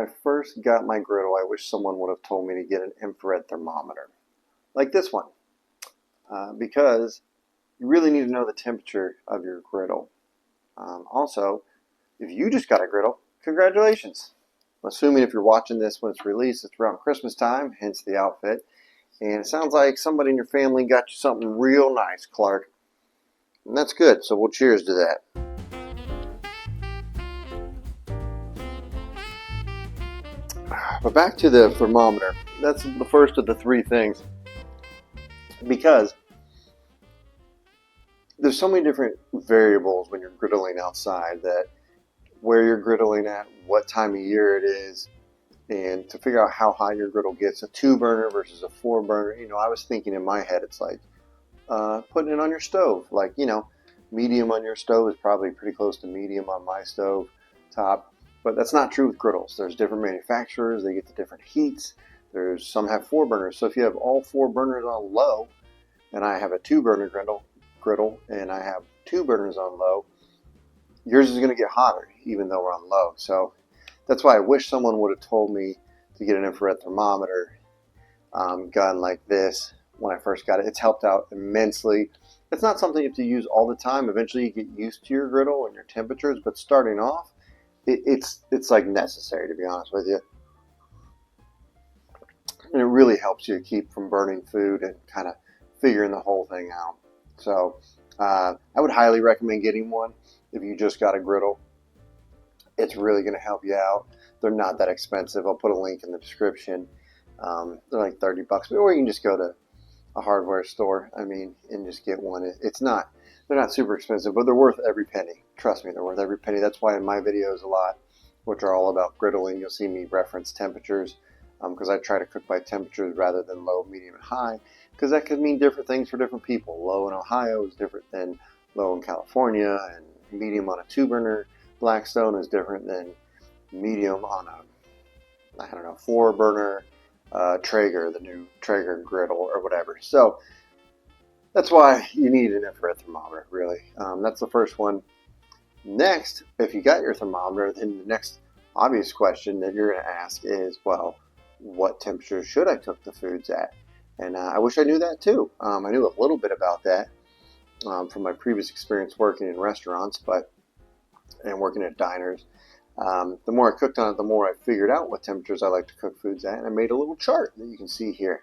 I first got my griddle, I wish someone would have told me to get an infrared thermometer, like this one, because you really need to know the temperature of your griddle. Also, if you just got a griddle, congratulations. I'm assuming if you're watching this when it's released, it's around Christmas time, hence the outfit. And it sounds like somebody in your family got you something real nice, Clark. And that's good, so we'll cheers to that. But back to the thermometer. That's the first of the three things. Because there's so many different variables when you're griddling outside, that where you're griddling at, what time of year it is, and to figure out how high your griddle gets, a 2-burner versus a 4-burner. I was thinking in my head, it's like putting it on your stove. Like, medium on your stove is probably pretty close to medium on my stove top. But that's not true with griddles. There's different manufacturers. They get the different heats. Some have 4 burners. So if you have all 4 burners on low, and I have a 2-burner griddle, and I have 2 burners on low, yours is going to get hotter even though we're on low. So that's why I wish someone would have told me to get an infrared thermometer gun like this when I first got it. It's helped out immensely. It's not something you have to use all the time. Eventually you get used to your griddle and your temperatures, but starting off, it's like necessary, to be honest with you. And it really helps you keep from burning food and kind of figuring the whole thing out. So I would highly recommend getting one if you just got a griddle. It's really going to help you out. They're not that expensive. I'll put a link in the description. They're like $30, or you can just go to a hardware store, and just get one. They're not super expensive, but they're worth every penny. Trust me, they're worth every penny. That's why in my videos a lot, which are all about griddling, you'll see me reference temperatures, because I try to cook by temperatures rather than low, medium, and high, because that could mean different things for different people. Low in Ohio is different than low in California, and medium on a 2-burner Blackstone is different than medium on a, 4-burner Traeger, the new Traeger griddle or whatever. So that's why you need an infrared thermometer, really. That's the first one. Next, if you got your thermometer, then the next obvious question that you're going to ask is, well, what temperature should I cook the foods at? And I wish I knew that too. I knew a little bit about that from my previous experience working in restaurants, and working at diners. The more I cooked on it, the more I figured out what temperatures I like to cook foods at, and I made a little chart that you can see here.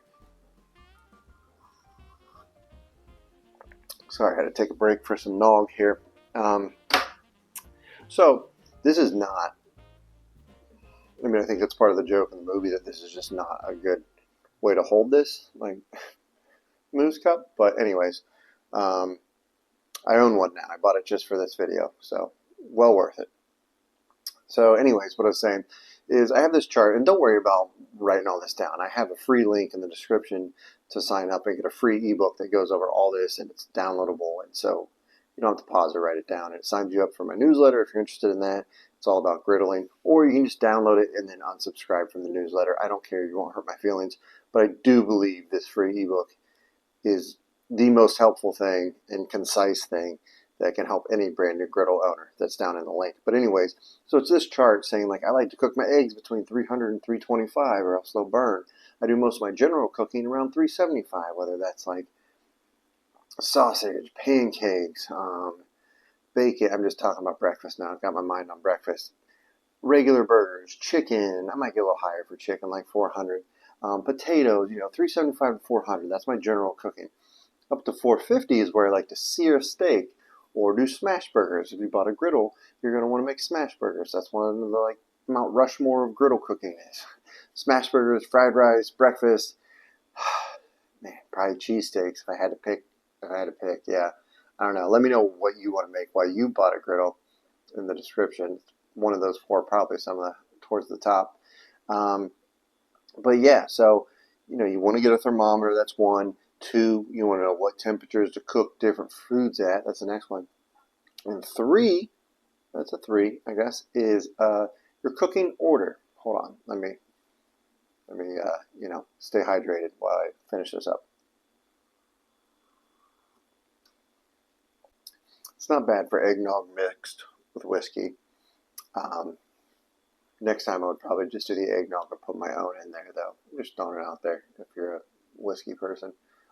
Sorry, I had to take a break for some nog here. So this is not, I think that's part of the joke in the movie, that this is just not a good way to hold this, like moose cup. But anyways, I own one now. I bought it just for this video, so well worth it. So anyways, what I was saying is I have this chart, and don't worry about writing all this down. I have a free link in the description to sign up and get a free ebook that goes over all this, and it's downloadable, and so you don't have to pause or write it down. It signs you up for my newsletter if you're interested in that. It's all about griddling, or you can just download it and then unsubscribe from the newsletter. I don't care. You won't hurt my feelings, but I do believe this free ebook is the most helpful thing and concise thing that can help any brand new griddle owner. That's down in the link. But anyways, so it's this chart saying, like, I like to cook my eggs between 300 and 325 or else they'll burn. I do most of my general cooking around 375, whether that's like sausage, pancakes, bacon. I'm just talking about breakfast now. I've got my mind on breakfast. Regular burgers, chicken. I might get a little higher for chicken, like 400. Potatoes, 375 to 400. That's my general cooking. Up to 450 is where I like to sear a steak or do smash burgers. If you bought a griddle, you're going to want to make smash burgers. That's one of the Mount Rushmore of griddle cooking is. Smash burgers, fried rice, breakfast. Man, probably cheesesteaks if I had to pick. Yeah. I don't know. Let me know what you want to make while you bought a griddle in the description. One of those 4, probably some of the towards the top. But yeah, so you want to get a thermometer. That's 1. 2, you want to know what temperatures to cook different foods at. That's the next one. And 3, that's a 3, I guess, is your cooking order. Hold on, let me stay hydrated while I finish this up. It's not bad for eggnog mixed with whiskey. Next time I would probably just do the eggnog and put my own in there, though. Just throwing it out there if you're a whiskey person.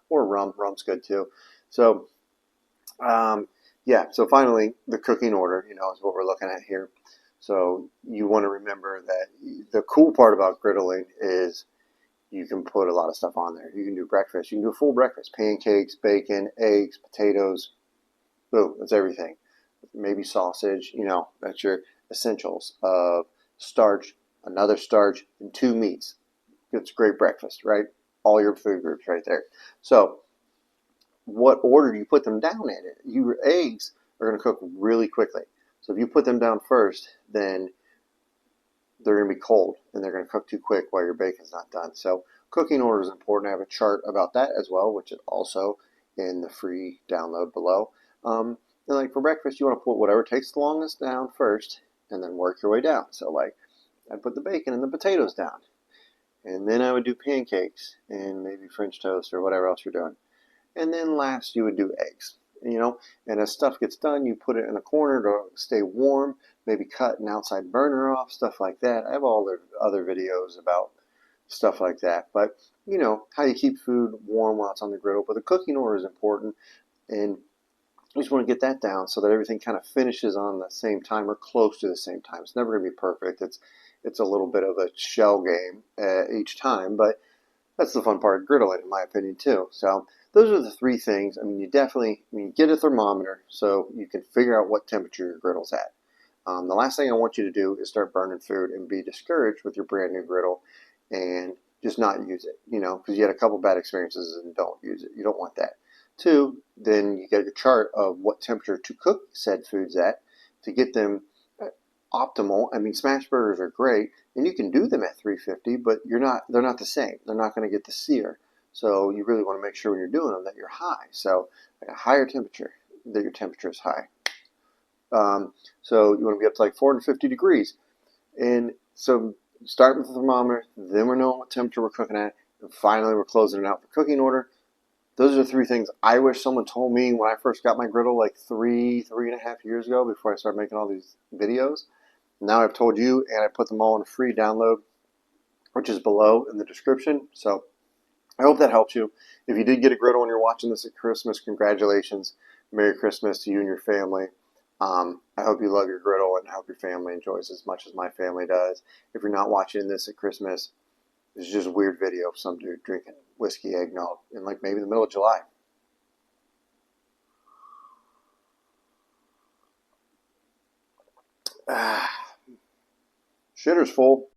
Or rum. Rum's good too. So, yeah, so finally, the cooking order, is what we're looking at here. So you want to remember that the cool part about griddling is you can put a lot of stuff on there. You can do breakfast. You can do a full breakfast. Pancakes, bacon, eggs, potatoes. Boom, that's everything. Maybe sausage, that's your essentials of starch, another starch, and 2 meats. It's a great breakfast, right? All your food groups right there. So what order do you put them down in? Your eggs are going to cook really quickly. So if you put them down first, then they're going to be cold and they're going to cook too quick while your bacon's not done. So cooking order is important. I have a chart about that as well, which is also in the free download below. And like for breakfast, you want to put whatever takes the longest down first and then work your way down. So like I'd put the bacon and the potatoes down. And then I would do pancakes and maybe French toast or whatever else you're doing. And then last you would do eggs, and as stuff gets done, you put it in a corner to stay warm, maybe cut an outside burner off, stuff like that. I have all the other videos about stuff like that, but how you keep food warm while it's on the griddle. But the cooking order is important, and you just want to get that down so that everything kind of finishes on the same time or close to the same time. It's never going to be perfect. It's a little bit of a shell game each time, but that's the fun part of griddling, in my opinion, too. So those are the 3 things. I mean, you get a thermometer so you can figure out what temperature your griddle's at. The last thing I want you to do is start burning food and be discouraged with your brand new griddle and just not use it, because you had a couple bad experiences and don't use it. You don't want that. 2, then you get a chart of what temperature to cook said foods at to get them optimal. I mean, smash burgers are great, and you can do them at 350, but they're not the same. They're not going to get the sear. So you really want to make sure when you're doing them that you're high. So like a higher temperature, that your temperature is high. So you want to be up to like 450 degrees. And so start with the thermometer, then we're knowing what temperature we're cooking at, and finally we're closing it out for cooking order. Those are the 3 things I wish someone told me when I first got my griddle like 3.5 years ago before I started making all these videos. Now I've told you, and I put them all in a free download, which is below in the description. So I hope that helps you. If you did get a griddle and you're watching this at Christmas, congratulations. Merry Christmas to you and your family. I hope you love your griddle and I hope your family enjoys as much as my family does. If you're not watching this at Christmas, it's just a weird video of some dude drinking whiskey eggnog in like maybe the middle of July. Shitter's full.